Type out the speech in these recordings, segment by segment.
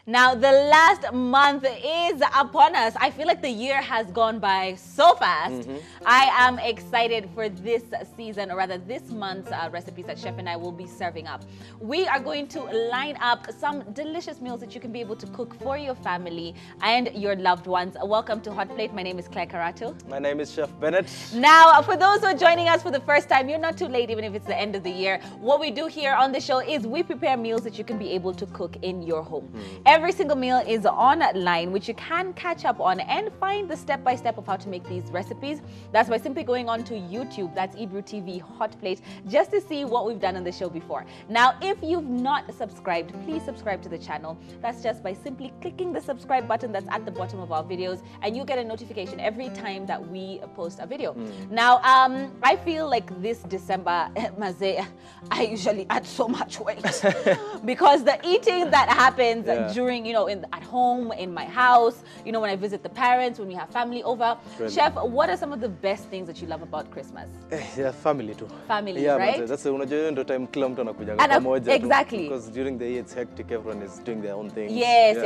Now, the last month is upon us. I feel like the year has gone by so fast. I am excited for this season, or rather this month's recipes that Chef and I will be serving up. We are going to line up some delicious meals that you can be able to cook for your family and your loved ones. Welcome to Hot Plate. My name is Claire Karatu. My name is Chef Bennett. Now, for those who are joining us for the first time, you're not too late, even if it's the end of the year. What we do here on the show is we prepare meals that you can be able to cook in your home. Every single meal is online, which you can catch up on and find the step-by-step of how to make these recipes. That's by simply going on to YouTube, that's Ebru TV Hot Plate, just to see what we've done on the show before. Now, if you've not subscribed, please subscribe to the channel. That's just by simply clicking the subscribe button that's at the bottom of our videos, and you get a notification every time that we post a video. Now, I feel like this December, I usually add so much weight because the eating that happens during, at home, in my house, when I visit the parents, when we have family over. Really? Chef, what are some of the best things that you love about Christmas? Yeah, family too. Family, yeah, right? That's the time kila mtu anakujanga pamoja. Exactly. Because during the year it's hectic, everyone is doing their own thing. Yes.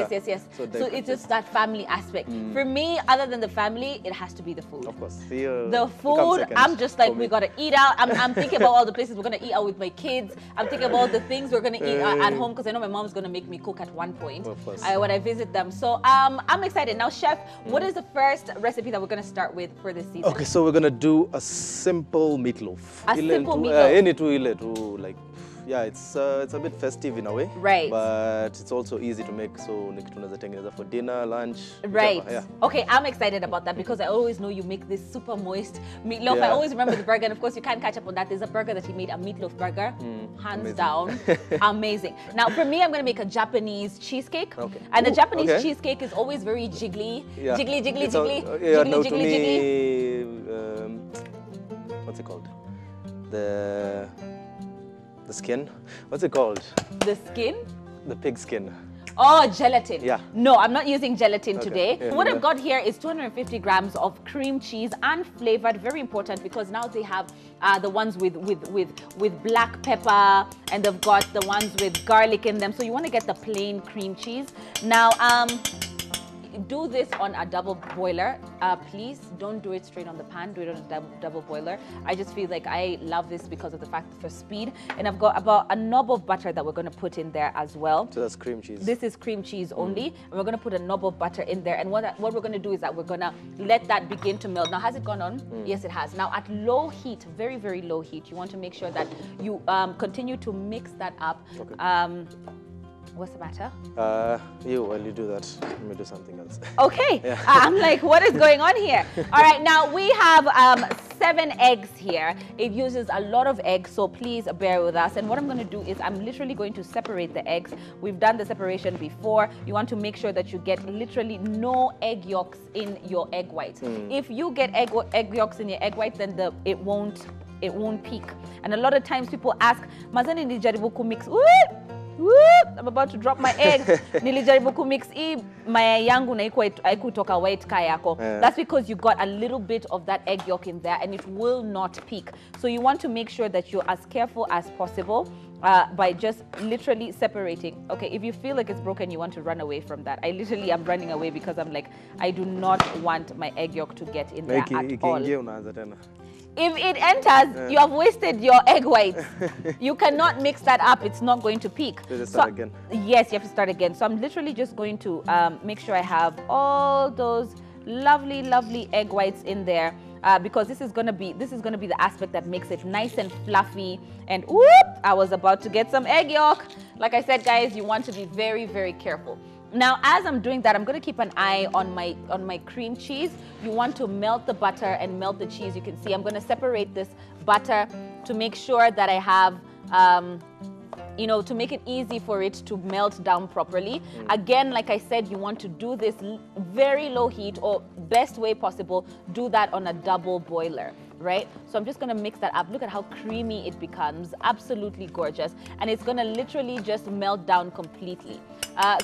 So it's just that family aspect. For me, other than the family, it has to be the food. Of course. The food, I'm just like, we gotta eat out. I'm thinking about all the places we're gonna eat out with my kids. I'm thinking about all the things we're gonna eat at home, because I know my mom's gonna make me cook at one point when I visit them. So I'm excited. Now, Chef, what is the first recipe that we're gonna start with for this season? Okay, so we're gonna do a simple meatloaf. A simple meatloaf. It's a bit festive in a way. Right. But it's also easy to make, so tunaweza tengeneza for dinner, lunch. Right. Whichever, Okay, I'm excited about that because I always know you make this super moist meatloaf. Yeah. I always remember the burger, and of course you can't catch up on that. There's a burger that he made, a meatloaf burger, hands amazing. down, amazing. Now, for me, I'm gonna make a Japanese cheesecake. Okay. And the Japanese cheesecake is always very jiggly, Yeah. jiggly, It's no, jiggly. What's it called? The skin? What's it called? The skin? The pig skin. Oh, gelatin. Yeah. No, I'm not using gelatin today. Yeah, what I've got here is 250 grams of cream cheese, unflavored. Very important, because now they have the ones with black pepper, and they've got the ones with garlic in them. So you want to get the plain cream cheese. Now, do this on a double boiler. Please don't do it straight on the pan. Do it on a double boiler. I just feel like I love this because of the fact for speed. And I've got about a knob of butter that we're going to put in there as well. So that's cream cheese. This is cream cheese only. And we're going to put a knob of butter in there. And what we're going to do is that we're going to let that begin to melt. Now, has it gone on? Yes, it has. Now, at low heat, very, very low heat, you want to make sure that you continue to mix that up. Okay. What's the matter? While you do that, let me do something else. Okay. Yeah. I'm like, what is going on here? All right, now we have 7 eggs here. It uses a lot of eggs, so please bear with us. And what I'm going to do is I'm literally going to separate the eggs. We've done the separation before. You want to make sure that you get literally no egg yolks in your egg whites. If you get egg yolks in your egg white, then it won't peak. And a lot of times people ask, Mazani nilijaribu kumix. I'm about to drop my egg. Nilijaribu kumix mayai yangu na haikutoka white ka yako. That's because you got a little bit of that egg yolk in there, and it will not peak. So you want to make sure that you're as careful as possible by just literally separating. Okay, if you feel like it's broken, you want to run away from that. I literally am running away because I'm like, I do not want my egg yolk to get in there at all. If it enters, you have wasted your egg whites. You cannot mix that up. It's not going to peak. So just start again. Yes, you have to start again. So I'm literally just going to make sure I have all those lovely, lovely egg whites in there, because this is gonna be the aspect that makes it nice and fluffy. And whoop! I was about to get some egg yolk. Like I said, guys, you want to be very, very careful. Now, as I'm doing that, I'm going to keep an eye on my cream cheese. You want to melt the butter and melt the cheese. You can see I'm going to separate this butter to make sure that I have, to make it easy for it to melt down properly. Again, like I said, you want to do this very low heat, or best way possible, do that on a double boiler. Right? So I'm just going to mix that up. Look at how creamy it becomes. Absolutely gorgeous. And it's going to literally just melt down completely.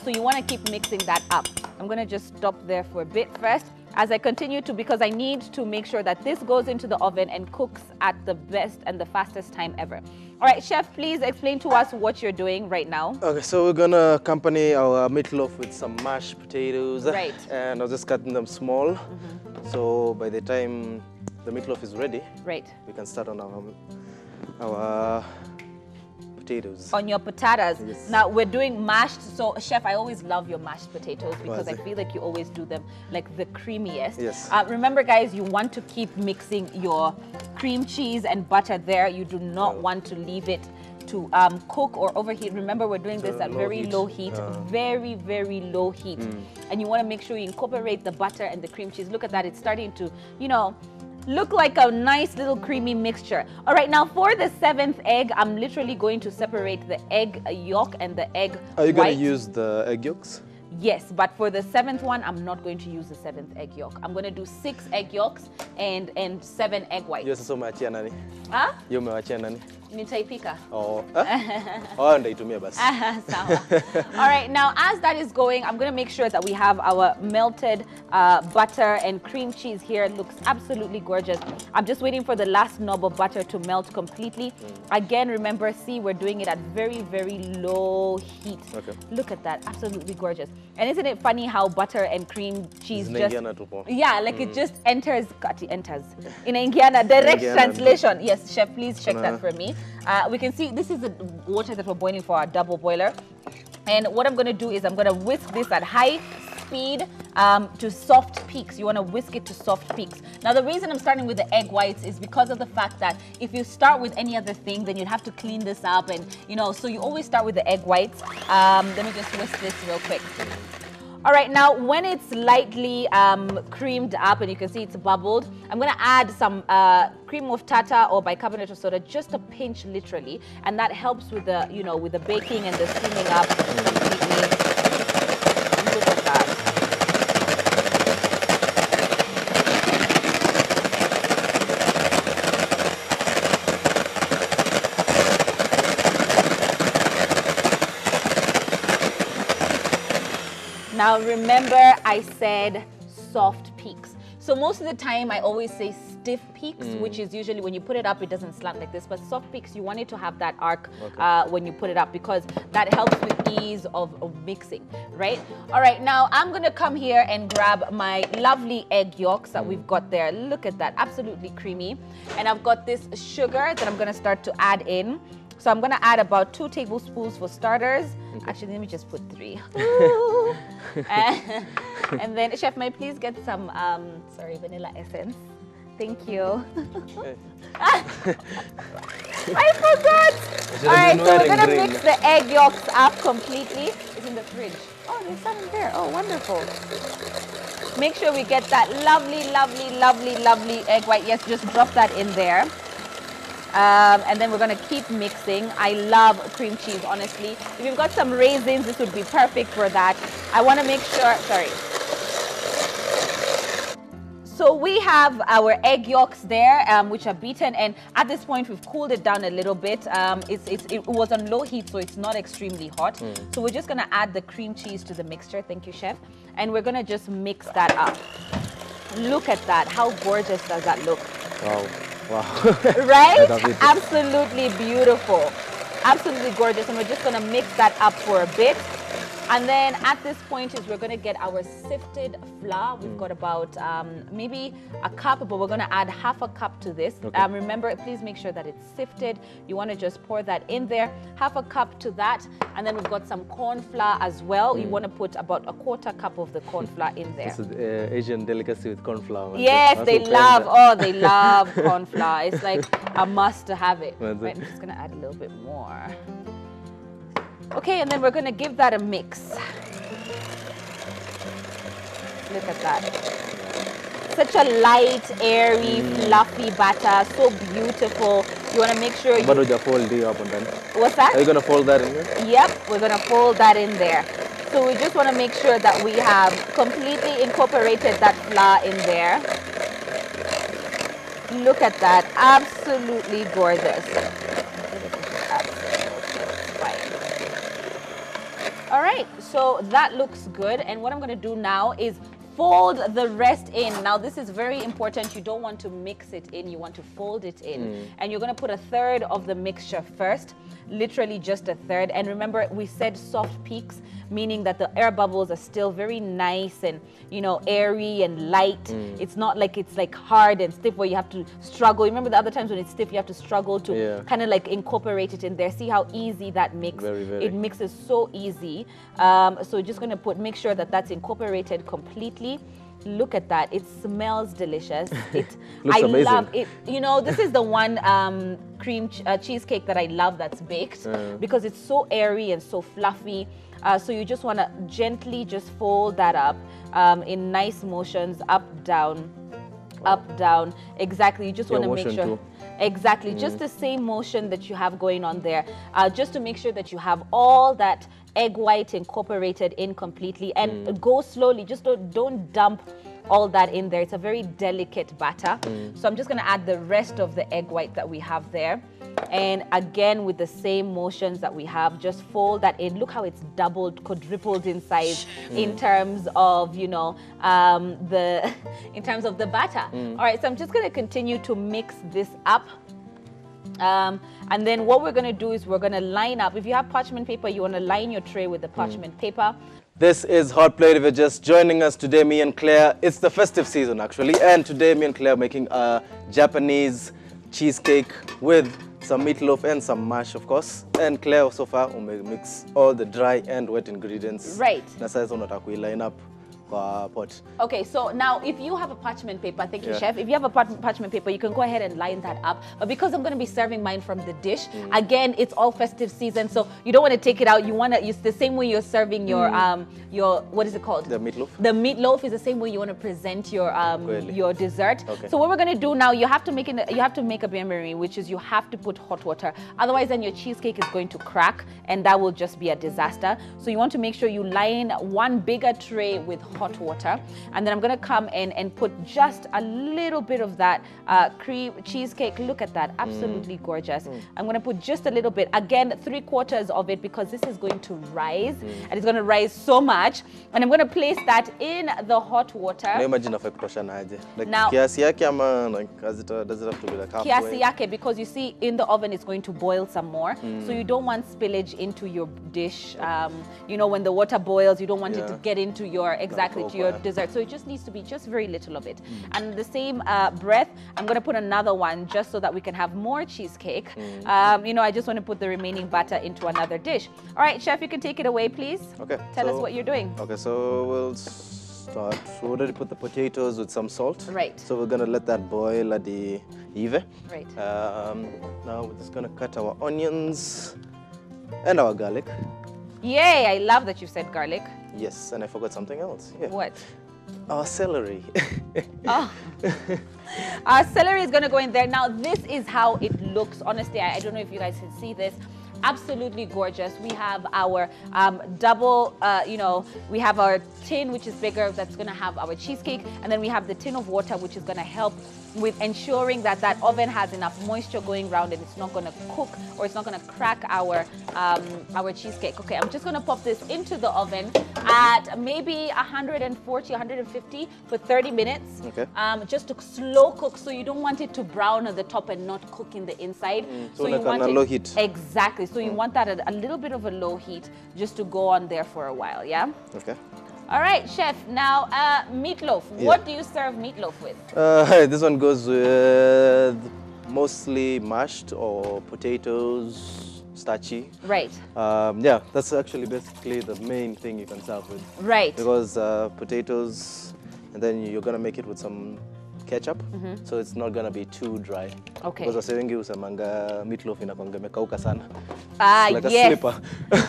So you want to keep mixing that up. I'm going to just stop there for a bit first as I continue to, because I need to make sure that this goes into the oven and cooks at the best and the fastest time ever. All right, chef, please explain to us what you're doing right now. Okay, so we're gonna accompany our meatloaf with some mashed potatoes. Right. And I'll just cut them small. So by the time the meatloaf is ready, right, we can start on our potatoes. On your potatoes. Yes. Now we're doing mashed. So chef, I always love your mashed potatoes because I feel like you always do them like the creamiest. Yes. Remember guys, you want to keep mixing your cream cheese and butter there. You do not want to leave it to cook or overheat. Remember, we're doing this at very low heat, very, very low heat. And you want to make sure you incorporate the butter and the cream cheese. Look at that. It's starting to, you know, look like a nice little creamy mixture. All right, now for the 7th egg, I'm literally going to separate the egg yolk and the egg Are you white. going to use the egg yolks? Yes, but for the 7th one, I'm not going to use the 7th egg yolk. I'm going to do 6 egg yolks and 7 egg whites. Yes, so much nani? Huh? You umewachia nani? Nitaipika. Oh, oh, ndaitumia basi. Sawa. All right, now as that is going, I'm going to make sure that we have our melted butter and cream cheese here. It looks absolutely gorgeous. I'm just waiting for the last knob of butter to melt completely. Again, remember, see, we're doing it at very, very low heat. Okay. Look at that, absolutely gorgeous. And isn't it funny how butter and cream cheese just... Yeah, like it just enters. In Indiana, direct translation. Yes, chef, please check that for me. We can see this is the water that we're boiling for our double boiler. And what I'm going to do is I'm going to whisk this at high speed to soft peaks. You want to whisk it to soft peaks. Now, the reason I'm starting with the egg whites is because of the fact that if you start with any other thing, then you'd have to clean this up. And, you know, so you always start with the egg whites. Let me just whisk this real quick. All right, now when it's lightly creamed up and you can see it's bubbled, I'm gonna add some cream of tartar or bicarbonate of soda, just a pinch literally, and that helps with the, you know, with the baking and the steaming up completely. Look at that. Now remember, I said soft peaks. So most of the time I always say stiff peaks, which is usually when you put it up, it doesn't slant like this. But soft peaks, you want it to have that arc when you put it up, because that helps with ease of mixing, right? All right, now I'm going to come here and grab my lovely egg yolks that we've got there. Look at that, absolutely creamy. And I've got this sugar that I'm going to start to add in. So I'm going to add about 2 tablespoons for starters. Actually, let me just put 3. And then, chef, may I please get some, vanilla essence? Thank you. I forgot. All right, so we're going to mix the egg yolks up completely. It's in the fridge. Oh, there's some in there. Oh, wonderful. Make sure we get that lovely, lovely, lovely, lovely egg white. Yes, just drop that in there. And then we're going to keep mixing. I love cream cheese, honestly. If you've got some raisins, this would be perfect for that. I want to make sure, So we have our egg yolks there, which are beaten. And at this point, we've cooled it down a little bit. It was on low heat, so it's not extremely hot. So we're just going to add the cream cheese to the mixture. Thank you, chef. And we're going to just mix that up. Look at that. How gorgeous does that look? Wow. Wow. Right? Absolutely beautiful. Absolutely gorgeous. And we're just going to mix that up for a bit. And then at this point is we're going to get our sifted flour. We've got about maybe a cup, but we're going to add half a cup to this. Okay. Remember, please make sure that it's sifted. You want to just pour that in there. Half a cup to that. And then we've got some corn flour as well. You want to put about a 1/4 cup of the corn flour in there. This is Asian delicacy with corn flour. Yes, they love, they love corn flour. It's like a must to have it. Right, I'm just going to add a little bit more. Okay, and then we're going to give that a mix. Look at that. Such a light, airy, fluffy batter. So beautiful. You want to make sure you... What's that? Are you going to fold that in there? Yep, we're going to fold that in there. So we just want to make sure that we have completely incorporated that flour in there. Look at that. Absolutely gorgeous. All right, so that looks good. And what I'm going to do now is fold the rest in. Now, this is very important. You don't want to mix it in. You want to fold it in. And you're going to put a third of the mixture first, literally just a third. And remember, we said soft peaks, meaning that the air bubbles are still very nice and, you know, airy and light. It's not like it's like hard and stiff where you have to struggle. Remember the other times when it's stiff, you have to struggle to kind of like incorporate it in there. See how easy that mix. It mixes so easy. So just going to make sure that that's incorporated completely. Look at that. It smells delicious. Looks amazing. Love it. You know, this is the one cheesecake that I love that's baked because it's so airy and so fluffy. So you just want to gently just fold that up in nice motions, up, down, up, down. Exactly. You just want to make sure. Too. Exactly. Just the same motion that you have going on there, just to make sure that you have all that egg white incorporated in completely, and go slowly. Just don't dump all that in there. It's a very delicate batter. So I'm just going to add the rest of the egg white that we have there. And again, with the same motions that we have, just fold that in. Look how it's doubled, quadrupled in size in terms of, you know, in terms of the batter. All right, so I'm just going to continue to mix this up. And then what we're going to do is we're going to line up. If you have parchment paper, you want to line your tray with the parchment paper. This is Hot Plate. If you're just joining us today, me and Claire, it's the festive season actually. And today, me and Claire are making a Japanese cheesecake with some meatloaf and some mash, of course. And Claire, so far, will mix all the dry and wet ingredients. Right. Na sasa unataka line up pot. Okay, so now if you have a parchment paper, thank you, chef. If you have a parchment paper, you can go ahead and line that up. But because I'm going to be serving mine from the dish, again, it's all festive season, so you don't want to take it out. You want to use the same way you're serving your what is it called? The meatloaf. The meatloaf is the same way you want to present your dessert. Okay. So what we're going to do now, you have to make a bain-marie, which is you have to put hot water. Otherwise, then your cheesecake is going to crack, and that will just be a disaster. So you want to make sure you line one bigger tray with hot water, and then I'm going to come in and put just a little bit of that cream cheesecake. Look at that, absolutely gorgeous. I'm going to put just a little bit, again 3/4 of it, because this is going to rise and it's going to rise so much, and I'm going to place that in the hot water. Imagine if I like now, kiasi yake ama like does it have to be like halfway? Kiasi yake, because you see in the oven it's going to boil some more, so you don't want spillage into your dish. You know, when the water boils, you don't want it to get into your to your dessert, so it just needs to be just very little of it. And the same breath, I'm going to put another one just so that we can have more cheesecake. You know, I just want to put the remaining batter into another dish. All right, chef, you can take it away, please. Okay. Tell us what you're doing. Okay, so we'll start. So we already put the potatoes with some salt. Right. So we're gonna let that boil at the Eve. Right. Now we're just gonna cut our onions and our garlic. Yay! I love that you said garlic. Yes, and I forgot something else. Yeah. What? Our celery. Our celery is going to go in there. Now, this is how it looks. Honestly, I don't know if you guys can see this. Absolutely gorgeous. We have our double, you know, we have our tin, which is bigger, that's going to have our cheesecake. And then we have the tin of water, which is going to help with ensuring that that oven has enough moisture going around and it's not going to cook or it's not going to crack our cheesecake. Okay, I'm just going to pop this into the oven at maybe 140, 150 for 30 minutes. Okay. Just to slow cook, so you don't want it to brown at the top and not cook in the inside. So you like want on a low heat. Exactly. So you want that at a little bit of a low heat just to go on there for a while, yeah? Okay. All right, chef. Now, meatloaf. Yeah. What do you serve meatloaf with? This one goes with mostly mashed or potatoes, starchy. Right. Yeah, that's actually basically the main thing you can serve with. Right. Because potatoes, and then you're gonna make it with some ketchup, so it's not gonna be too dry. Okay. Because wase wengi usemanga meatloaf inakwanga imekauka sana. Ah, like yes. A slipper.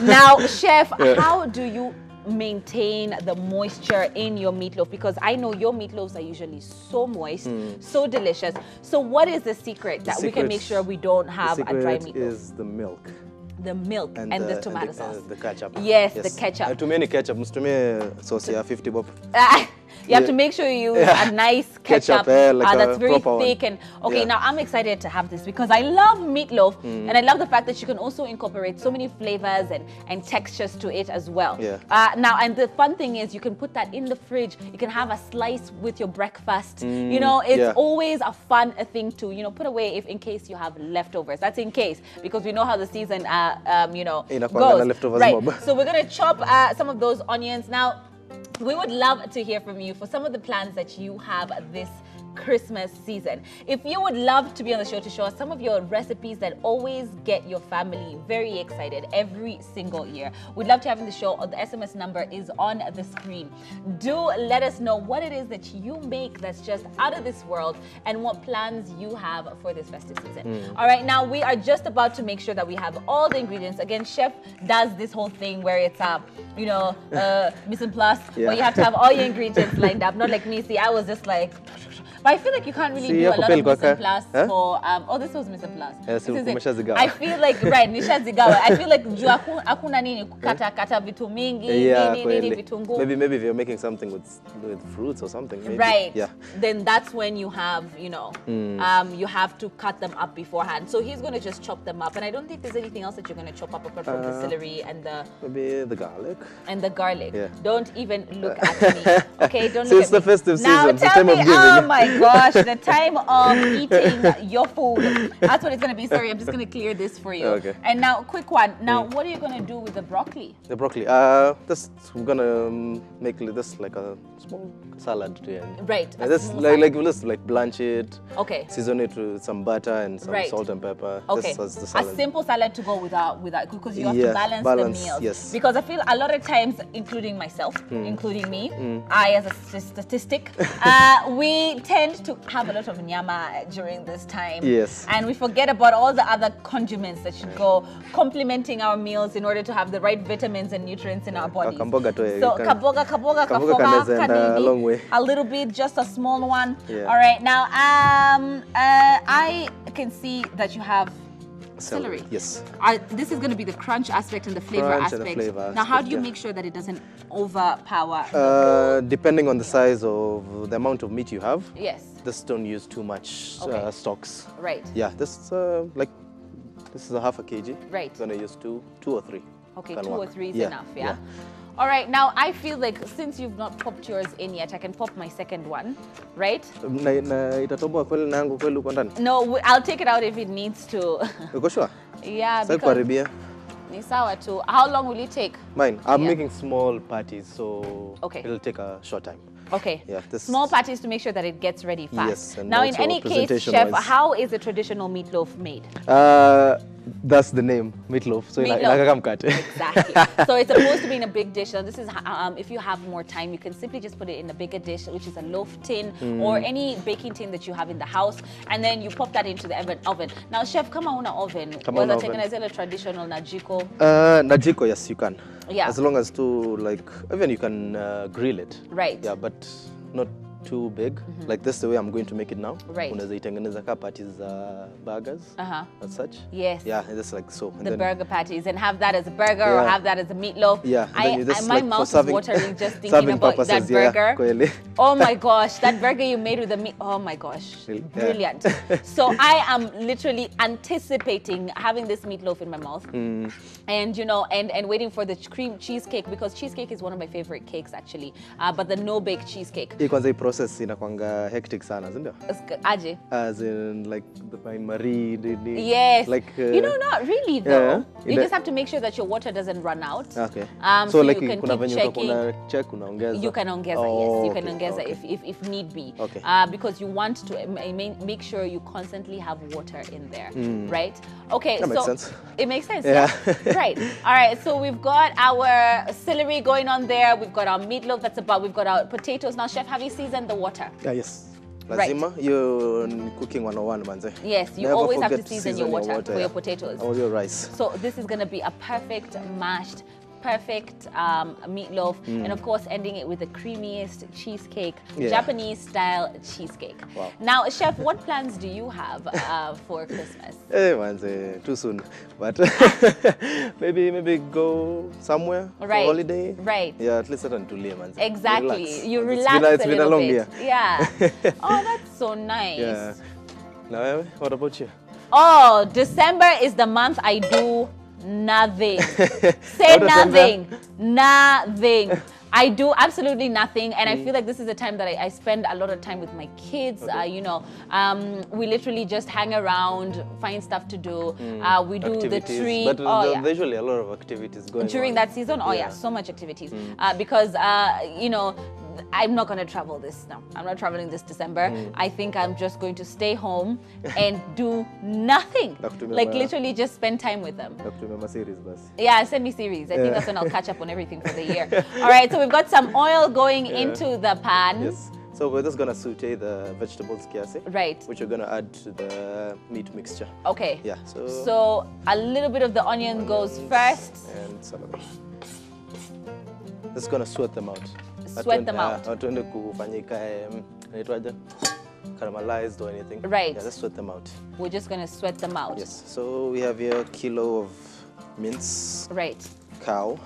Now, chef, how do you maintain the moisture in your meatloaf? Because I know your meatloafs are usually so moist, so delicious. So what is the secret that we can make sure we don't have a dry meatloaf? The secret is the milk. The milk and the tomato sauce. The ketchup. Yes, the ketchup. Too many ketchup. Must sauce 50 bob. You have to make sure you use a nice ketchup, like that's very proper thick. one. And okay, now I'm excited to have this because I love meatloaf, and I love the fact that you can also incorporate so many flavors and textures to it as well. Now, and the fun thing is you can put that in the fridge. You can have a slice with your breakfast. You know, it's always a fun thing to, you know, put away if in case you have leftovers. That's in case, because we know how the season, you know, goes. Right. So we're going to chop some of those onions. Now, we would love to hear from you for some of the plans that you have this Christmas season. If you would love to be on the show to show us some of your recipes that always get your family very excited every single year, we'd love to have in the show. The SMS number is on the screen. Do let us know what it is that you make that's just out of this world and what plans you have for this festive season. All right, now we are just about to make sure that we have all the ingredients. Again, Chef does this whole thing where it's you know, mise en place, where you have to have all your ingredients lined up. Not like me. See, I was just like. But I feel like you can't really do a lot of mise en place for, oh, this was mise en place. I feel like, right, nisha zigawa. I feel like hakuna nini kata vitu mingi, nini vitungu. Maybe if you're making something with fruits or something. Maybe. Right. Yeah. Then that's when you have, you know, you have to cut them up beforehand. So he's going to just chop them up. And I don't think there's anything else that you're going to chop up apart from the celery and the... Maybe the garlic. And the garlic. Yeah. Don't even look at me. Okay, don't look at me. It's the festive season. Now tell me, oh my gosh, the time of eating your food. That's what it's going to be. Sorry, I'm just going to clear this for you. Okay. And now, quick one. Now, what are you going to do with the broccoli? The broccoli? We're going to make this like a small salad. Right. Just like we'll just like blanch it. Okay. Season it with some butter and some salt and pepper. Okay. This is the salad. A simple salad to go without because you have to balance the meals. Yes. Because I feel a lot of times, including myself, including me, I as a statistic, we tend to have a lot of nyama during this time. Yes. And we forget about all the other condiments that should go complementing our meals in order to have the right vitamins and nutrients in our bodies. So kaboga a long way. A little bit, just a small one. Yeah. All right. Now, I can see that you have celery. Yes. This is going to be the crunch aspect and the flavor aspect. Now, how do you make sure that it doesn't overpower? Depending on the size of the amount of meat you have. Yes. Just don't use too much stocks. Right. Yeah. This is a half a kg. Right. I'm gonna use two or three. Okay, 2 or 3 is enough. Yeah. All right, now I feel like since you've not popped yours in yet, I can pop my second one, right? No, I'll take it out if it needs to. Are sure? Yeah, because... How long will it take? Mine, I'm making small patties, so it'll take a short time. Okay. Yeah, small patties to make sure that it gets ready fast. Yes, and now, in any case, Chef, how is a traditional meatloaf made? That's the name, meatloaf. So exactly. So it's supposed to be in a big dish. So this is if you have more time, you can simply just put it in a bigger dish, which is a loaf tin or any baking tin that you have in the house, and then you pop that into the oven. Now, Chef, come on oven. Whether taken as a traditional najiko. Najiko, yes, you can. Yeah. As long as even you can grill it. Right. Yeah, but not too big. Like this is the way I'm going to make it now. Right. Patties, burgers, and such. Yes. Yeah, just like so. And the burger patties, and have that as a burger or have that as a meatloaf. Yeah. My mouth is watering just thinking about that burger. Oh my gosh, that burger you made with the meat. Oh my gosh, brilliant. So I am literally anticipating having this meatloaf in my mouth, and you know, and waiting for the cream cheesecake, because cheesecake is one of my favorite cakes actually. But the no-bake cheesecake. Process inakwanga hectic sana, isn't it? Aje. As in like the bain marie. Yes. Like you know, not really though. You just have to make sure that your water doesn't run out. Okay. So like you can keep checking. You can ongeza, yes. You can ongeza if need be. Okay. Because you want to make sure you constantly have water in there, right? Okay. That makes sense. It makes sense. Yeah. Right. All right. So we've got our celery going on there. We've got our meatloaf. We've got our potatoes. Now, Chef, have you seasoned the water? Yes. Lazima, you're cooking 101, manze. Yes, you Never always have to season your water for your potatoes. Or your rice. So this is going to be a perfect mashed perfect meatloaf, and of course ending it with the creamiest cheesecake, Japanese-style cheesecake. Wow. Now, Chef, what plans do you have for Christmas? Hey, man, too soon, but maybe go somewhere for holiday. Right. Yeah, at least I don't do man. Exactly. Relax. You relax it's been a long year. Yeah. Oh, that's so nice. Yeah. Now, what about you? Oh, December is the month I do nothing. Say nothing. Nothing. I do absolutely nothing, and I feel like this is the time that I spend a lot of time with my kids. You know, we literally just hang around, find stuff to do. We do activities. The tree. But there's usually a lot of activities going during on. that season. Oh yeah, so much activities. Because you know, I'm not going to travel I'm not traveling this December. I think I'm just going to stay home and do nothing. Like literally just spend time with them. Yeah, send me series. I think that's when I'll catch up on everything for the year. All right, so we've got some oil going into the pan. Yes. So we're just going to saute the vegetables, right, which we're going to add to the meat mixture. Okay. Yeah. So a little bit of the onion goes first. And celery. Just going to sweat them out. Sweat them out. Not to caramelized or anything. Right. Yeah, just sweat them out. We're just going to sweat them out. Yes. So we have here a kilo of mince. Right. Cow.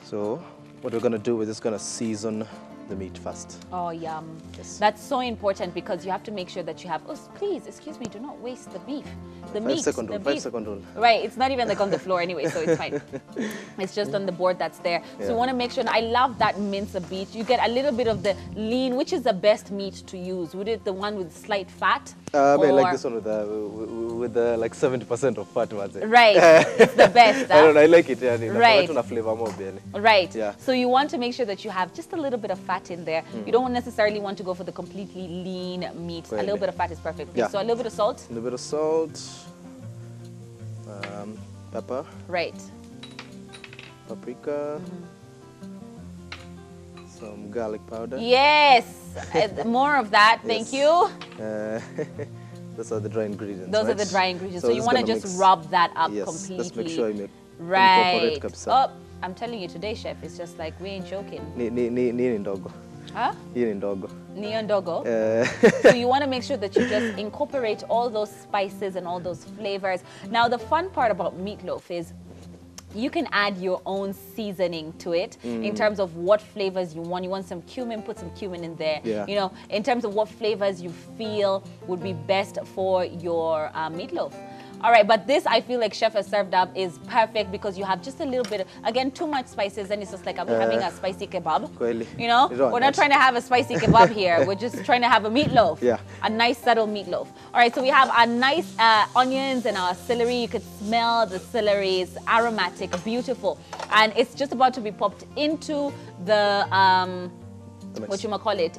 So what we're going to do is just going to season the meat first. Oh, yum. Yes. That's so important because you have to make sure that you have, oh, please, excuse me, do not waste the beef. The meat. 5 second rule. Right, it's not even like on the floor anyway, so it's fine. It's just on the board that's there. So you want to make sure, and I love that mince of beef. You get a little bit of the lean, which is the best meat to use. Would it the one with slight fat? I like this one with the like 70% of fat. Right, it's the best. I don't know, I like it. Yeah, right. Flavor more. Right. Yeah. So you want to make sure that you have just a little bit of fat in there. You don't necessarily want to go for the completely lean meat. A little bit of fat is perfect. Yeah. So a little bit of salt. A little bit of salt. Pepper. Right. Paprika. Some garlic powder. Yes. More of that. Thank you. Those are the dry ingredients. Those are the dry ingredients. So you want to just rub that up completely. Just make sure you right. Oh, I'm telling you today, Chef, it's just like we ain't joking. Ndogo. Huh? Ndogo. Ndogo. So you want to make sure that you just incorporate all those spices and all those flavors. Now, the fun part about meatloaf is you can add your own seasoning to it in terms of what flavors you want. You want some cumin, put some cumin in there. Yeah. You know, in terms of what flavors you feel would be best for your meatloaf. All right, but this I feel like Chef has served up is perfect because you have just a little bit of, again, too much spices and it's just like I'm having a spicy kebab. You know, we're not trying to have a spicy kebab here. We're just trying to have a meatloaf. Yeah. A nice subtle meatloaf. All right, so we have our nice onions and our celery. You could smell the celery. It's aromatic, beautiful. And it's just about to be popped into the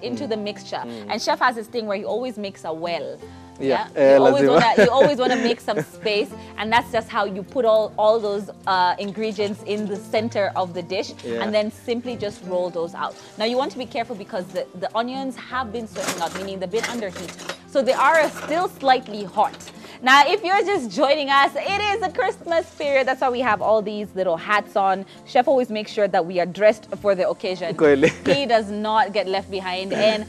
into the mixture. And Chef has this thing where he always makes a well. Yeah, you always want to make some space, and that's just how you put all those ingredients in the center of the dish, and then simply just roll those out. Now you want to be careful because the onions have been sweating out, meaning they've been under heat, so they are still slightly hot. Now, if you're just joining us, it is a Christmas period. That's why we have all these little hats on. Chef always makes sure that we are dressed for the occasion. He does not get left behind. And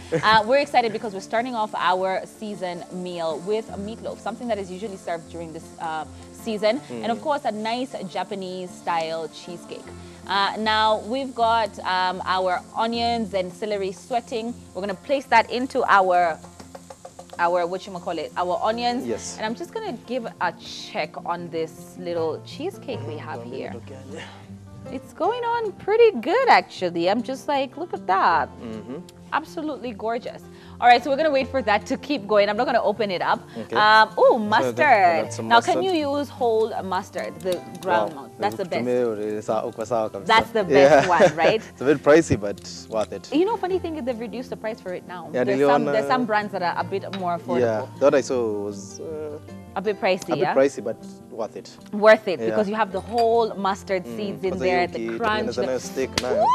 we're excited because we're starting off our season meal with a meatloaf, something that is usually served during this season. And of course, a nice Japanese-style cheesecake. Now, we've got our onions and celery sweating. We're going to place that into our onions. Yes. And I'm just gonna give a check on this little cheesecake we have here. It's going on pretty good, actually. I'm just like, look at that. Absolutely gorgeous. All right, so we're gonna wait for that to keep going. I'm not gonna open it up. Okay. Oh, mustard. So now, can you use whole mustard, the ground mustard? That's the best. That's the best one, right? It's a bit pricey, but worth it. You know, funny thing is they've reduced the price for it now. Yeah, there's some brands that are a bit more affordable. Yeah, that I saw was a bit pricey. A bit pricey, but worth it. Worth it because you have the whole mustard seeds in there, the crunch. It's a nice steak now. Woo!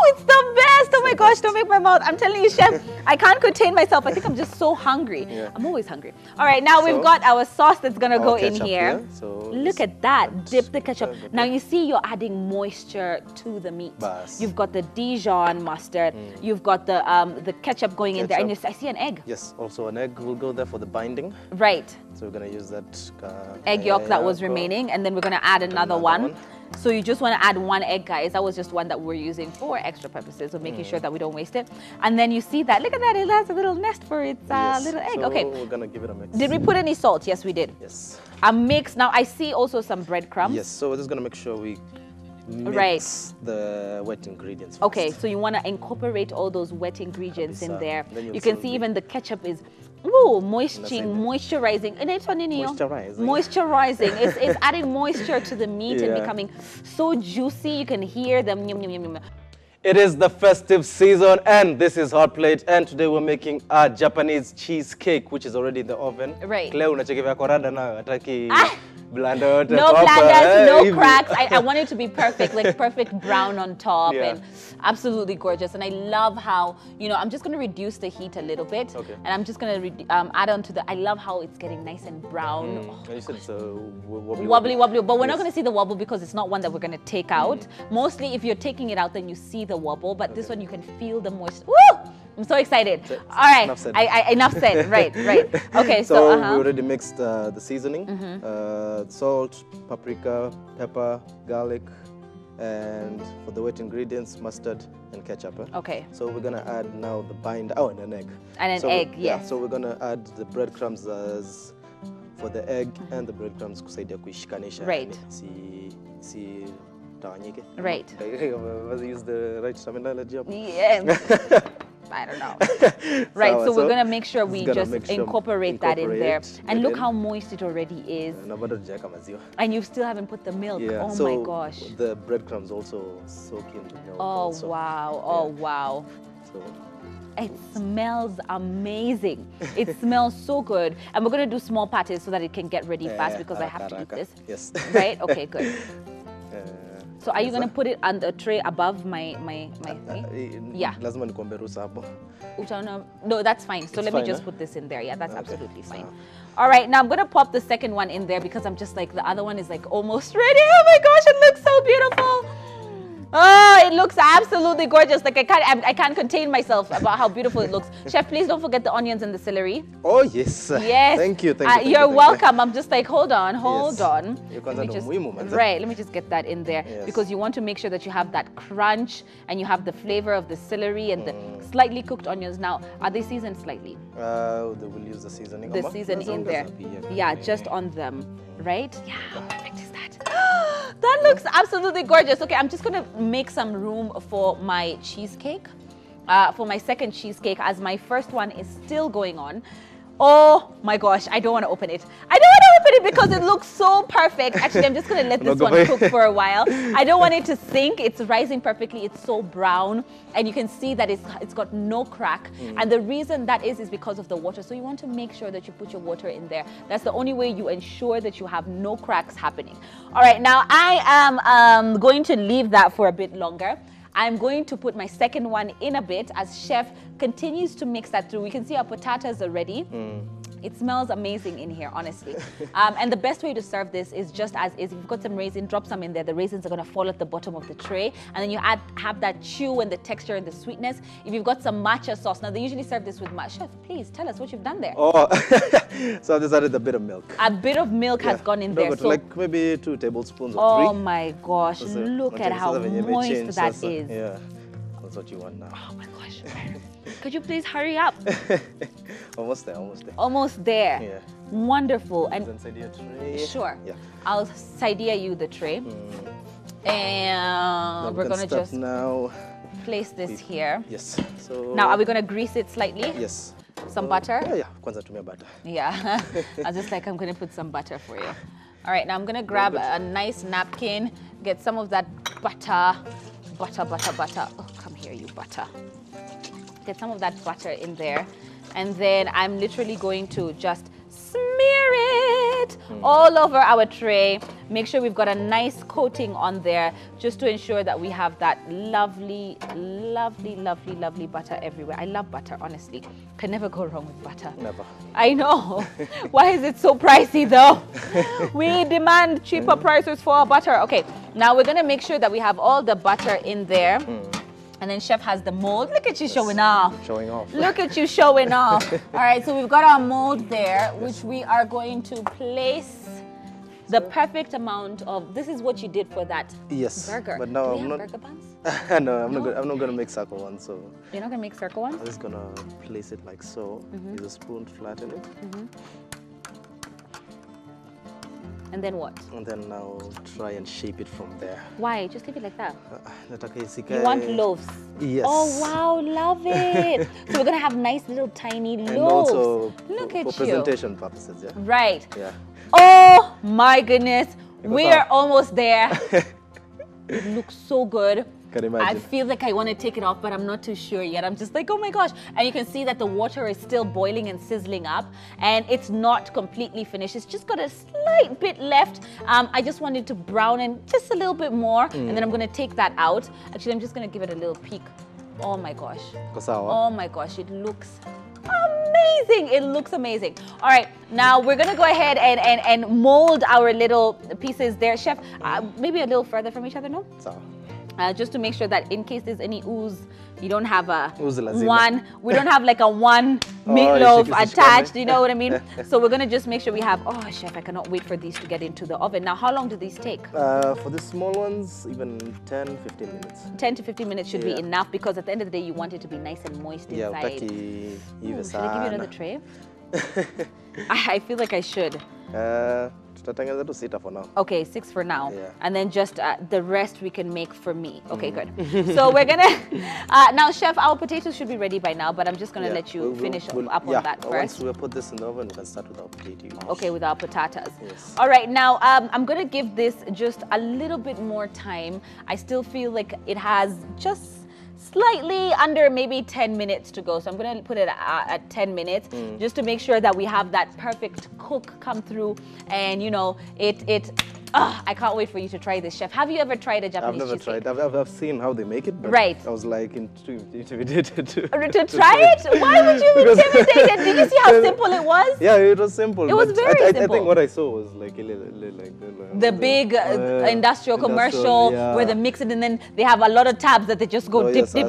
it's the best. Oh my gosh, don't make my mouth. I'm telling you, chef, I can't contain myself. I think I'm just so hungry. Yeah. I'm always hungry. All right, now we've got our sauce that's gonna go in here. So look at that. Dip the ketchup. Now you see you're adding moisture to the meat. Bas. You've got the Dijon mustard. You've got the ketchup going in there, and I see an egg. Yes, also an egg will go there for the binding. Right. So we're gonna use that Egg yolk that was remaining, and then we're gonna add another one. So you just want to add one egg, guys. That was just one that we're using for extra purposes, so making sure that we don't waste it. And then you see that, look at that, it has a little nest for its little egg. So okay. we're gonna give it a mix. Did we put any salt? Yes, we did. Yes. A mix. Now I see also some breadcrumbs. Yes, so we're just gonna make sure we mix the wet ingredients first. Okay, so you want to incorporate all those wet ingredients in there. You can see even the ketchup is moisturizing. Moisturizing. It's adding moisture to the meat and becoming so juicy. You can hear them. It is the festive season, and this is Hot Plate, and today we're making a Japanese cheesecake, which is already in the oven. Right. Claire, unachekivya korada na ataki No blunders, no cracks. I want it to be perfect, like perfect brown on top and absolutely gorgeous. And I love how, you know, I'm just going to reduce the heat a little bit. Okay. And I'm just going to add on to the, I love how it's getting nice and brown. And you said it's wobbly. Wobbly, but we're not going to see the wobble because it's not one that we're going to take out. Mostly if you're taking it out, then you see the wobble, but this one you can feel the moisture. Woo! I'm so excited. All right, enough said. Enough said. Right. Okay, so we already mixed the seasoning, salt, paprika, pepper, garlic, and for the wet ingredients, mustard and ketchup. Okay. So we're gonna add now the binder. Oh, and an egg. And an egg, yes. Yeah, so we're gonna add the breadcrumbs as for the egg and the breadcrumbs kusaidia kuishikanisha. Right. Si tawanyike. Right. Was use the right terminology? Yeah. I don't know. Right, so we're going to make sure we just incorporate that in there. And look how moist it already is. And you still haven't put the milk. Yeah, oh so my gosh. The breadcrumbs also soak in the milk. Oh, also. wow. Oh, wow. So it smells amazing. It smells so good. And we're going to do small patties so that it can get ready fast because I have to eat this. Yes. Right? Okay, good. So are you going to put it on the tray above my thing? Yeah. No, that's fine. So let me just put this in there. Yeah, that's absolutely fine. All right, now I'm going to pop the second one in there because I'm just like, the other one is like almost ready. Oh my gosh, it looks so beautiful. Oh, it looks absolutely gorgeous. Like I can't contain myself about how beautiful it looks. Chef, please don't forget the onions and the celery. Oh, yes. Yes. Thank you. You're welcome. I'm just like, hold on. Right, let me just get that in there because you want to make sure that you have that crunch and you have the flavor of the celery and the slightly cooked onions. Now, are they seasoned slightly? They will use the seasoning. The seasoning in there. Yeah, just on them. Right? Yeah, how perfect is that? That looks absolutely gorgeous. Okay, I'm just going to make some room for my cheesecake, for my second cheesecake, as my first one is still going on. Oh my gosh, I don't want to open it. I don't want to open it because it looks so perfect. Actually, I'm just going to let this one cook for a while. I don't want it to sink. It's rising perfectly. It's so brown. And you can see that it's got no crack. And the reason that is because of the water. So you want to make sure that you put your water in there. That's the only way you ensure that you have no cracks happening. All right, now I am going to leave that for a bit longer. I'm going to put my second one in a bit as Chef continues to mix that through. We can see our potatoes are ready. It smells amazing in here, honestly. And the best way to serve this is just as is. If you've got some raisin, drop some in there. The raisins are going to fall at the bottom of the tray. And then you have that chew and the texture and the sweetness. If you've got some matcha sauce, now they usually serve this with matcha. Chef, please tell us what you've done there. Oh, so I've just added a bit of milk. A bit of milk has gone in there. So like maybe 2 tablespoons or 3. Oh my gosh, look at how moist that is. Yeah, that's what you want now. Oh my gosh. Could you please hurry up? Almost there. Almost there. Yeah. Wonderful. And then side your tray. Sure. Yeah. I'll side you the tray. And we're going to just now place this here. Yes. So now, are we going to grease it slightly? Yes. Some butter? Yeah. Kwanza tumia butter. Yeah. I was just like, I'm going to put some butter for you. All right. Now, I'm going to grab a nice napkin, get some of that butter. Butter. Oh, come here, you butter. Get some of that butter in there. And then I'm literally going to just smear it all over our tray. Make sure we've got a nice coating on there just to ensure that we have that lovely, lovely, lovely, lovely butter everywhere. I love butter, honestly. Can never go wrong with butter. Never. I know. Why is it so pricey though? We demand cheaper prices for our butter. Okay, now we're gonna make sure that we have all the butter in there. And then Chef has the mold. Look at you showing off. Showing off. Look at you showing off. All right, so we've got our mold there, which we are going to place the perfect amount of. This is what you did for that burger. But no, I'm not. Burger buns? No, I'm not gonna make circle ones. So you're not gonna make circle ones? I'm just gonna place it like so. Use a spoon, flatten it. And then what? And then now try and shape it from there. Why? Just leave it like that. You want loaves? Yes. Oh wow, love it. So we're gonna have nice little tiny loaves. And also Look for at you. presentation purposes, yeah. Right. Yeah. Oh my goodness, we're almost there. It looks so good. Can imagine. I feel like I want to take it off, but I'm not too sure yet. I'm just like, oh my gosh. And you can see that the water is still boiling and sizzling up, and it's not completely finished. It's just got a slight bit left. I just wanted to brown it just a little bit more, and then I'm going to take that out. Actually, I'm just going to give it a little peek. Oh my gosh. Oh my gosh, it looks amazing. It looks amazing. All right, now we're going to go ahead and mold our little pieces there. Chef, maybe a little further from each other, no? Just to make sure that in case there's any ooze, you don't have a one. We don't have like a one meatloaf attached. You know what I mean? So we're gonna just make sure we have. Oh, Chef, I cannot wait for these to get into the oven. Now, how long do these take? For the small ones, even 10, 15 minutes. 10 to 15 minutes should be enough, because at the end of the day, you want it to be nice and moist inside. Should I give you another tray? I feel like I should. For now. Okay, 6 for now. Yeah. And then just the rest we can make for me. Okay, good. So we're gonna, now Chef, our potatoes should be ready by now, but I'm just gonna let you finish up on that first. Once we put this in the oven, we can start with our potatoes. Okay, with our potatoes. Yes. All right, now I'm gonna give this just a little bit more time. I still feel like it has just slightly under maybe 10 minutes to go. So I'm going to put it at 10 minutes just to make sure that we have that perfect cook come through. And, you know, I can't wait for you to try this, Chef. Have you ever tried a Japanese cheesecake? I've never tried. I've seen how they make it, but right. I was like intimidated to try it? Why would you be intimidated? Did you see how simple it was? Yeah, it was simple. It was very simple. I think what I saw was like the big industrial commercial where they mix it and then they have a lot of tabs that they just go dip. Right.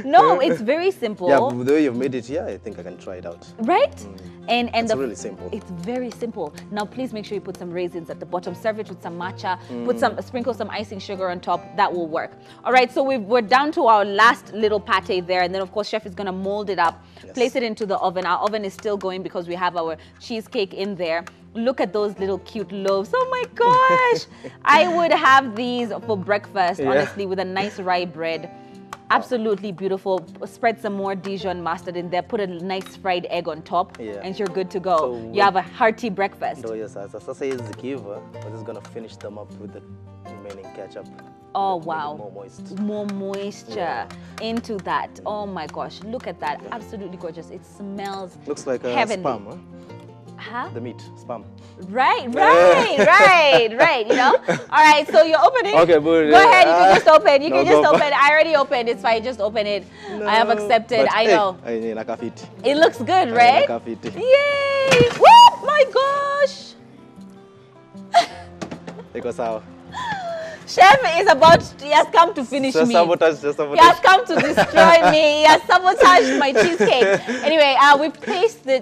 No, it's very simple. Yeah, the way you've made it here, I think I can try it out. Right? And it's really simple. It's very simple. Now, please make sure you put some raisins at the bottom. Serve it with some matcha. Sprinkle some icing sugar on top. That will work. All right, so we're down to our last little pate there. And then, of course, Chef is going to mold it up, place it into the oven. Our oven is still going because we have our cheesecake in there. Look at those little cute loaves. Oh my gosh. I would have these for breakfast, honestly, with a nice rye bread. Absolutely beautiful. Spread some more Dijon mustard in there. Put a nice fried egg on top, and you're good to go. So you have a hearty breakfast. No, yes, as I say, we're just gonna finish them up with the remaining ketchup. Oh wow! More moist. More moisture into that. Oh my gosh! Look at that. Absolutely gorgeous. It smells. Looks like a heavenly. spam, huh? Huh? The meat, spam. Right. You know. All right. So you're opening. Okay, but go ahead. You can just open. You can just open. I already opened. It's fine. Just open it. No, I have accepted. I know. It looks good, right? Yay! Woo! My gosh! Chef is he has come to finish me. Sabotage. He has come to destroy me. He has sabotaged my cheesecake. Anyway, we've placed the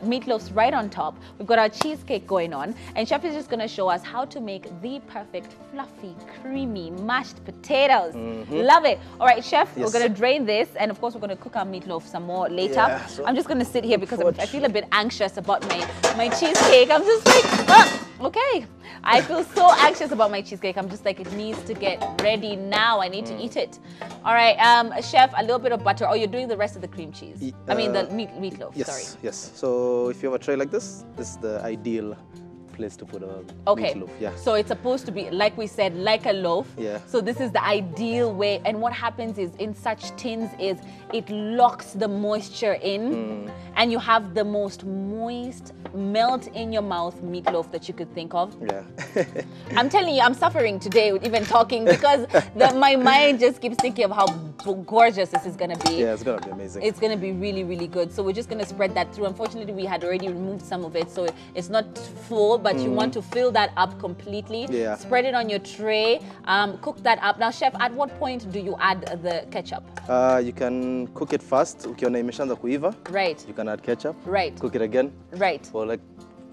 meatloafs right on top. We've got our cheesecake going on. And Chef is just going to show us how to make the perfect, fluffy, creamy, mashed potatoes. Love it. All right, Chef, we're going to drain this. And of course, we're going to cook our meatloaf some more later. Yeah, so I'm just going to sit here because I feel a bit anxious about my cheesecake. I'm just like, okay. I feel so anxious about my cheesecake. I'm just like, it needs to get ready now. I need to eat it. All right, Chef, a little bit of butter. Oh, you're doing the rest of the cream cheese. I mean, the meatloaf, yes, sorry. Yes, so if you have a tray like this is the ideal place to put a Okay. meatloaf. Yeah. So it's supposed to be, like we said, like a loaf. Yeah. So this is the ideal way. And what happens is in such tins is it locks the moisture in and you have the most moist, melt in your mouth meatloaf that you could think of. Yeah. I'm telling you, I'm suffering today with even talking because my mind just keeps thinking of how gorgeous this is going to be. Yeah, it's going to be amazing. It's going to be really, really good. So we're just going to spread that through. Unfortunately, we had already removed some of it, so it's not full, but you want to fill that up completely. Yeah. Spread it on your tray. Cook that up. Now, chef, at what point do you add the ketchup? You can cook it fast. Ukiona imeshaanza kuiva. Right. You can add ketchup. Right. Cook it again. Right. For like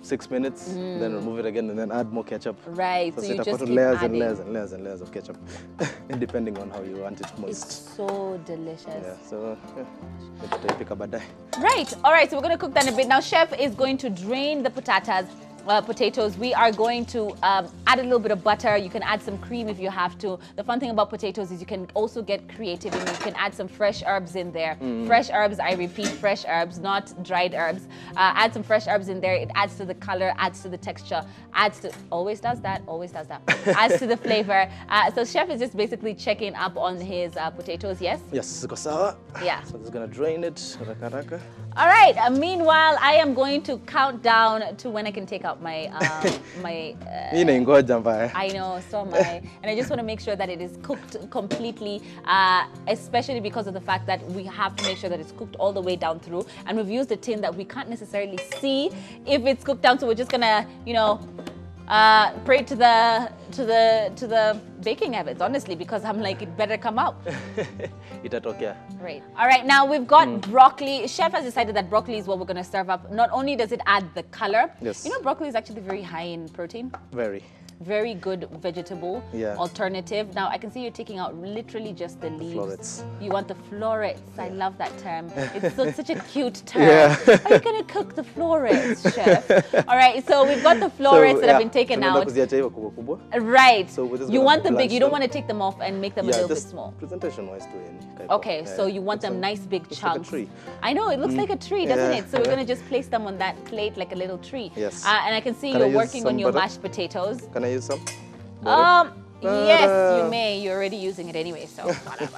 6 minutes, then remove it again, and then add more ketchup. Right. So you just keep layers adding. and layers and layers and layers of ketchup, depending on how you want it moist. It's so delicious. Yeah. So pick up a die. Right. All right. So we're going to cook that in a bit. Now, chef is going to drain the potatoes. We are going to add a little bit of butter. You can add some cream if you have to. The fun thing about potatoes is you can also get creative and you can add some fresh herbs in there. Fresh herbs, I repeat, fresh herbs, not dried herbs. Add some fresh herbs in there. It adds to the color, adds to the texture, adds to, always does that, adds to the flavor. So chef is just basically checking up on his potatoes, yes? Yes, ziko sawa. Yeah. So just gonna drain it. Raka raka. All right. Meanwhile, I am going to count down to when I can take out my Ngoja mbaya. I know, so am I. And I just want to make sure that it is cooked completely, especially because of the fact that we have to make sure that it's cooked all the way down through. And we've used a tin that we can't necessarily see if it's cooked down. So we're just gonna, you know, pray to the baking heavens, honestly, because I'm like, it better come out. Itatokea. Right. All right, now we've got broccoli. Chef has decided that broccoli is what we're going to serve up. Not only does it add the color, yes. You know, broccoli is actually very high in protein. Very good vegetable alternative. Now, I can see you're taking out literally just the leaves. Florets. You want the florets. Yeah. I love that term. It's such a cute term. Yeah. Are you going to cook the florets, chef? All right, so we've got the florets that have been taken out. Right. So you want them big. You don't want to take them off and make them a little bit small. Presentation-wise too. Okay, so you want them nice big chunks. Like a tree. I know, it looks like a tree, doesn't it? So we're going to just place them on that plate like a little tree. Yes. And I can see you're working on your mashed potatoes. Can I use some? Yes, you may. You're already using it anyway, so whatever.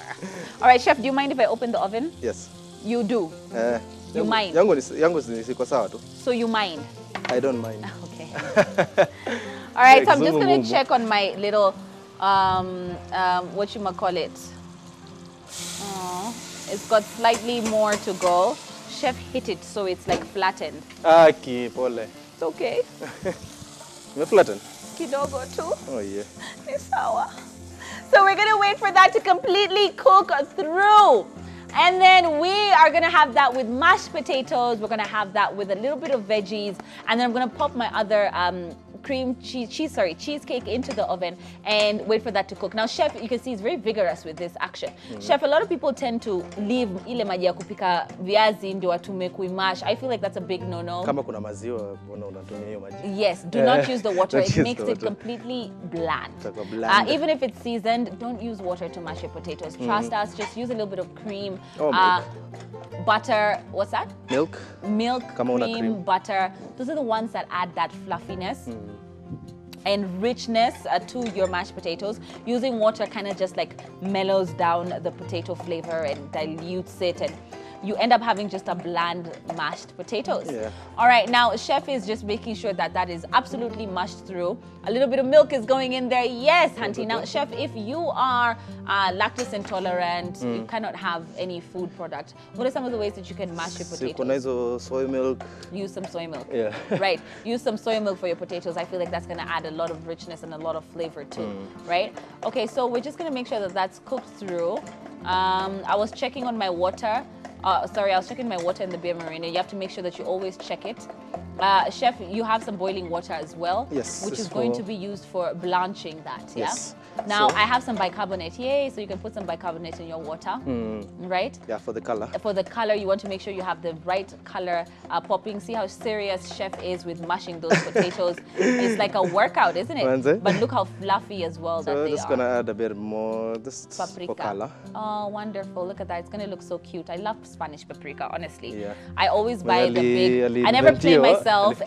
All right, chef, do you mind if I open the oven? Yes. You do? You mind? Yangu ziko sawa tu. So you mind? I don't mind. Okay. All right, so I'm just going to check on my little, whatchamacallit. It's got slightly more to go. Chef hit it so it's like flattened. Pole. It's okay. You're flattened? Kidogo too. Oh yeah. It's sour. So we're gonna wait for that to completely cook through. And then we are gonna have that with mashed potatoes. We're gonna have that with a little bit of veggies. And then I'm gonna pop my other cheesecake into the oven and wait for that to cook. Now, chef, you can see he's very vigorous with this action. Chef, a lot of people tend to leave ile maji ya kupika viazi ndio watume kuimash. I feel like that's a big no-no. Kama kuna maziwa, unatumia hiyo maji. Yes, do not use the water. It makes it completely bland. Even if it's seasoned, don't use water to mash your potatoes. Trust us, just use a little bit of cream, butter, what's that? Milk, cream, butter. Those are the ones that add that fluffiness and richness to your mashed potatoes. Using water kind of just like mellows down the potato flavor and dilutes it, and you end up having just a bland mashed potatoes. Yeah. All right, now chef is just making sure that that is absolutely mashed through. A little bit of milk is going in there. Yes, Hanti. Now, chef, if you are lactose intolerant, you cannot have any food product, what are some of the ways that you can mash your potatoes? Soy milk. Use some soy milk. Yeah. Right. Use some soy milk for your potatoes. I feel like that's going to add a lot of richness and a lot of flavor too. Right? Okay, so we're just going to make sure that that's cooked through. I was checking on my water. Sorry, I was checking my water in the beer marina. You have to make sure that you always check it. Chef, you have some boiling water as well. Yes. Which is going to be used for blanching that, yes. Yeah? Now, I have some bicarbonate. Yay, so you can put some bicarbonate in your water. Right? Yeah, for the color. For the color, you want to make sure you have the right color popping. See how serious chef is with mashing those potatoes. It's like a workout, isn't it? But look how fluffy as well that they are. So just going to add a bit more just paprika. For color. Oh, wonderful. Look at that. It's going to look so cute. I love Spanish paprika, honestly. Yeah. I always buy the big. I never play myself. myself,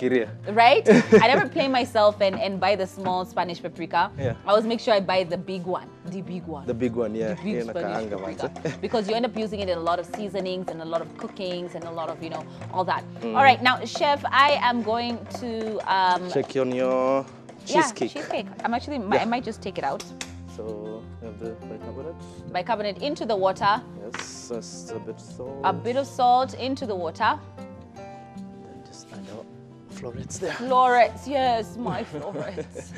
right? I never play myself and buy the small Spanish paprika. Yeah. I always make sure I buy the big one. The big one. The big one, yeah. The big Spanish paprika. Because you end up using it in a lot of seasonings and a lot of cookings and a lot of, you know, all that. All right, now, Chef, I am going to... check on your cheesecake. Yeah, cheesecake. I might just take it out. So, you have the bicarbonate. Bicarbonate into the water. Yes, just a bit of salt. A bit of salt into the water. Then just add our florets there. Florets, yes, my florets.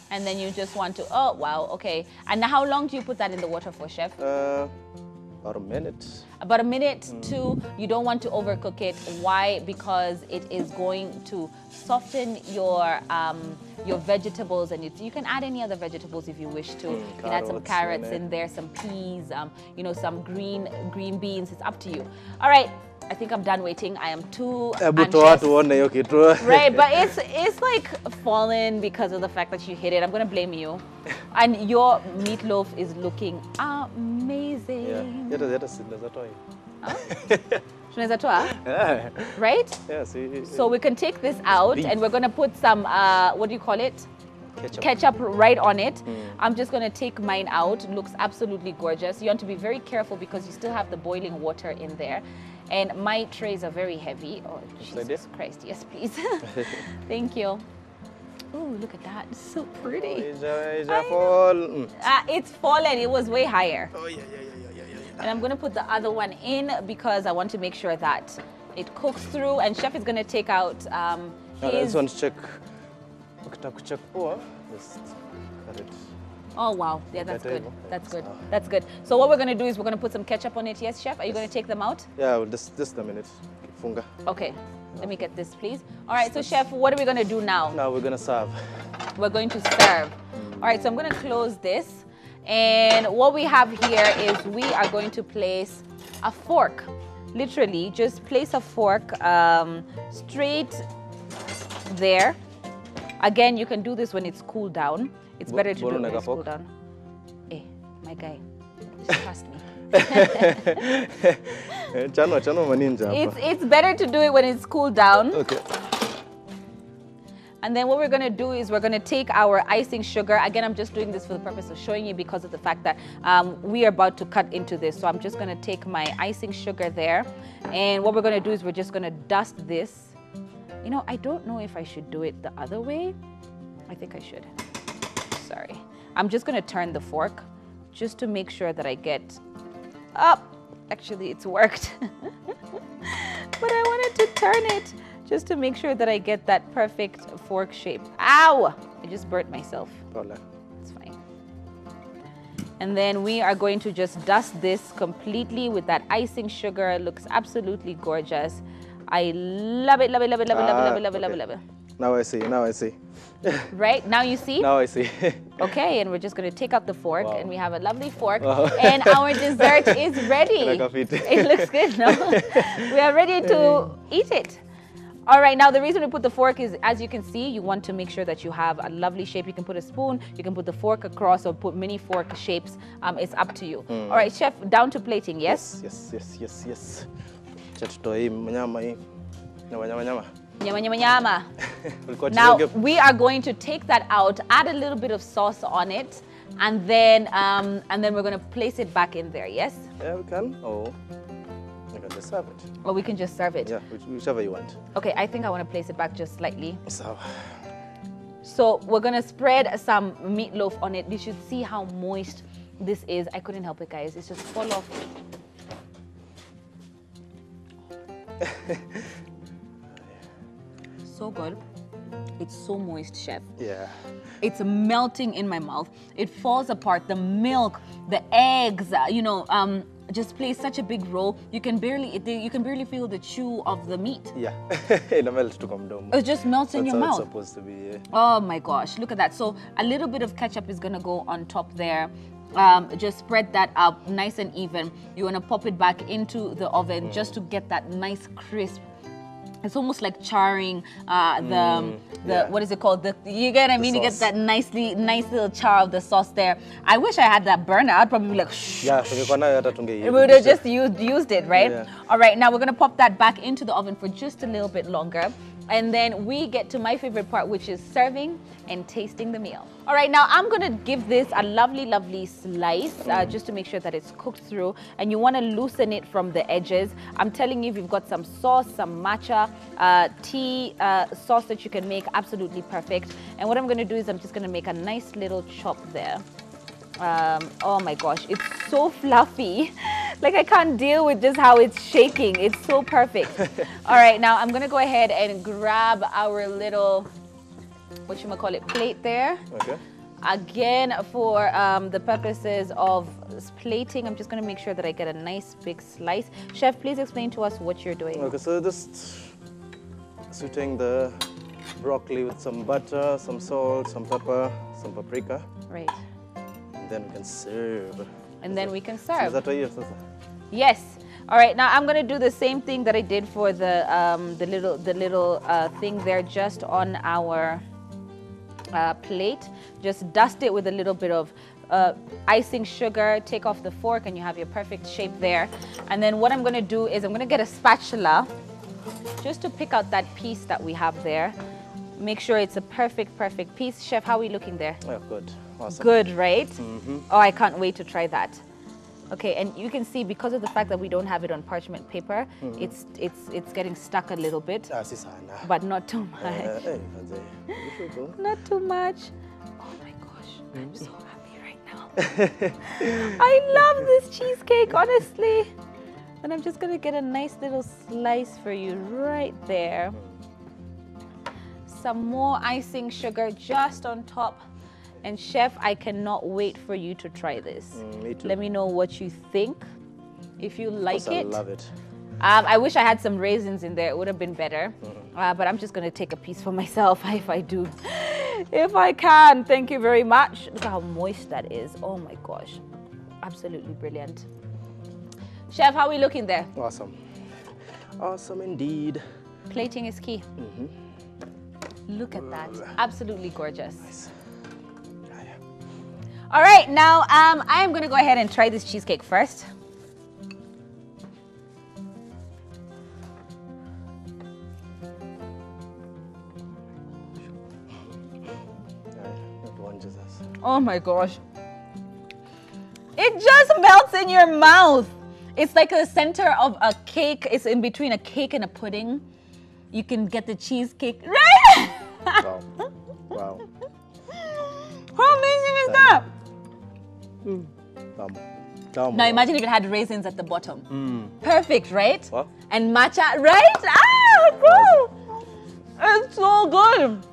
And then you just want to, oh, wow, okay. And how long do you put that in the water for, Chef? About a minute. About a minute to, you don't want to overcook it. Why? Because it is going to soften your vegetables, and you can add any other vegetables if you wish to. You can add some carrots in there, some peas, you know, some green beans. It's up to you. All right. I think I'm done waiting. I am too anxious. Right, but it's like fallen because of the fact that you hit it. I'm gonna blame you. And your meatloaf is looking amazing. Yeah. Right? Yeah, see. So we can take this out and we're gonna put some what do you call it? Ketchup right on it. I'm just gonna take mine out. It looks absolutely gorgeous. You want to be very careful because you still have the boiling water in there. And my trays are very heavy. Oh, Jesus Christ. Yes, please. Thank you. Oh, look at that. It's so pretty. It's fallen. It was way higher. Oh, yeah. And I'm going to put the other one in because I want to make sure that it cooks through. And Chef is going to take out his... I just check. Just cut it. Oh, wow. Yeah, that's good. That's good. That's good. So what we're going to do is we're going to put some ketchup on it. Yes, Chef? Are you going to take them out? Yeah, well, just a minute. Funga. Okay. Let me get this, please. All right. So, Chef, what are we going to do now? Now we're going to serve. We're going to serve. All right. So I'm going to close this. And what we have here is we are going to place a fork. Literally, just place a fork straight there. Again, you can do this when it's cooled down. It's better to do it when it's cooled down. Hey, my guy, just trust me. It's better to do it when it's cooled down. Okay. And then what we're going to do is we're going to take our icing sugar. Again, I'm just doing this for the purpose of showing you because of the fact that we are about to cut into this. So I'm just going to take my icing sugar there. And what we're going to do is we're just going to dust this. You know, I don't know if I should do it the other way. I think I should. Sorry. I'm just going to turn the fork just to make sure that I get up. Actually, it's worked. But I wanted to turn it just to make sure that I get that perfect fork shape. Ow! I just burnt myself. It's fine. And then we are going to just dust this completely with that icing sugar. It looks absolutely gorgeous. I love it, love it, love it, love it, love it, love it, love it, love it. Now I see. Right? Now you see? Now I see. Okay, and we're just going to take out the fork, and we have a lovely fork, and our dessert is ready. It looks good, no? We are ready to eat it. All right, now the reason we put the fork is, as you can see, you want to make sure that you have a lovely shape. You can put a spoon, you can put the fork across, or put mini fork shapes. It's up to you. All right, Chef, down to plating, yes? Yes. Nyama. Now we are going to take that out, add a little bit of sauce on it, and then we're going to place it back in there. Yes? Yeah, we can. Oh, we can just serve it. Or we can just serve it. Yeah, whichever you want. Okay, I think I want to place it back just slightly. So we're going to spread some meatloaf on it. You should see how moist this is. I couldn't help it, guys. It's just full of. So good. It's so moist, Chef. Yeah. It's melting in my mouth. It falls apart. The milk, the eggs, just plays such a big role. You can barely feel the chew of the meat. Yeah. It melts to come down. It just melts in your mouth. That's how it's supposed to be. Yeah. Oh my gosh, look at that. So a little bit of ketchup is gonna go on top there. Just spread that up nice and even. You want to pop it back into the oven just to get that nice crisp. It's almost like charring what is it called? You get what I mean? You get that nice little char of the sauce there. I wish I had that burner. I'd probably be like, shh. Yeah, We would have just used it, right? Yeah. All right, now we're gonna pop that back into the oven for just a little bit longer. And then we get to my favorite part, which is serving and tasting the meal. All right, now I'm gonna give this a lovely, lovely slice just to make sure that it's cooked through. And you wanna loosen it from the edges. I'm telling you, if you've got some sauce, some matcha, tea sauce that you can make, absolutely perfect. And what I'm gonna do is I'm just gonna make a nice little chop there. Oh my gosh, it's so fluffy. Like I can't deal with just how it's shaking. It's so perfect. All right, now I'm gonna go ahead and grab our little, plate there. Okay. Again, for the purposes of plating, I'm just gonna make sure that I get a nice big slice. Chef, please explain to us what you're doing. Okay, so just sauteing the broccoli with some butter, some salt, some pepper, some paprika. Right. Then we can serve. And then we can Is serve. that what you have? Yes. All right. Now I'm gonna do the same thing that I did for the little thing there, just on our plate. Just dust it with a little bit of icing sugar. Take off the fork, and you have your perfect shape there. And then what I'm gonna do is I'm gonna get a spatula, just to pick out that piece that we have there. Make sure it's a perfect piece. Chef, how are we looking there? Oh, good. Awesome. Good, right? Oh, I can't wait to try that. Okay, and you can see, because of the fact that we don't have it on parchment paper, it's getting stuck a little bit, but not too much. Not too much. Oh my gosh, I'm so happy right now. I love this cheesecake, honestly. And I'm just gonna get a nice little slice for you right there. Some more icing sugar just on top. And Chef, I cannot wait for you to try this. Me too. Let me know what you think. If you like it. I love it. I wish I had some raisins in there. It would have been better. But I'm just going to take a piece for myself if I do. If I can. Thank you very much. Look at how moist that is. Oh my gosh. Absolutely brilliant. Chef, how are we looking there? Awesome. Awesome indeed. Plating is key. Look at that. Absolutely gorgeous. Nice. All right, now I am going to go ahead and try this cheesecake first. Oh my gosh. It just melts in your mouth. It's like the center of a cake. It's in between a cake and a pudding. You can get the cheesecake. Right? Wow. Wow. How amazing is that? Now imagine if it had raisins at the bottom. Perfect, right? What? And matcha, right? Ah, cool. It's so good.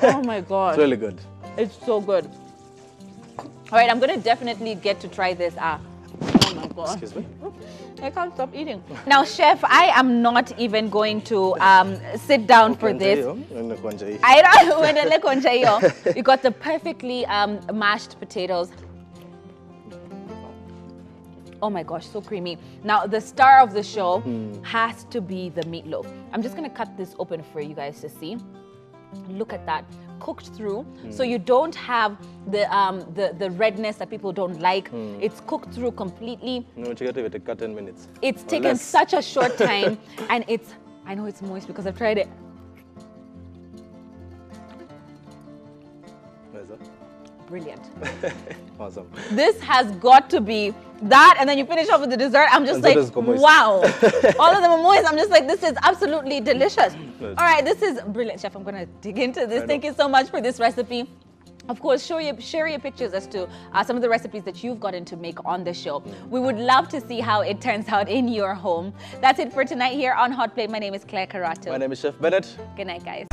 Oh my God. It's really good. It's so good. All right, I'm gonna definitely get to try this. Oh my God. Excuse me? I can't stop eating. Now, Chef, I am not even going to sit down for this. I don't. You got the perfectly mashed potatoes. Oh my gosh, so creamy. Now, the star of the show has to be the meatloaf. I'm just gonna cut this open for you guys to see. Look at that, cooked through, so you don't have the redness that people don't like. It's cooked through completely. No, you get it 10 minutes. It's taken such a short time, and I know it's moist because I've tried it. Where's that? Brilliant. Awesome. This has got to be that, and then you finish off with the dessert. I'm just like, wow. All of them are moist. I'm just like, this is absolutely delicious. All right, this is brilliant, Chef. I'm going to dig into this. Thank you so much for this recipe. Of course, share your pictures as to some of the recipes that you've gotten to make on the show. We would love to see how it turns out in your home. That's it for tonight here on Hot Plate. My name is Claire Carato. My name is Chef Bennett. Good night, guys.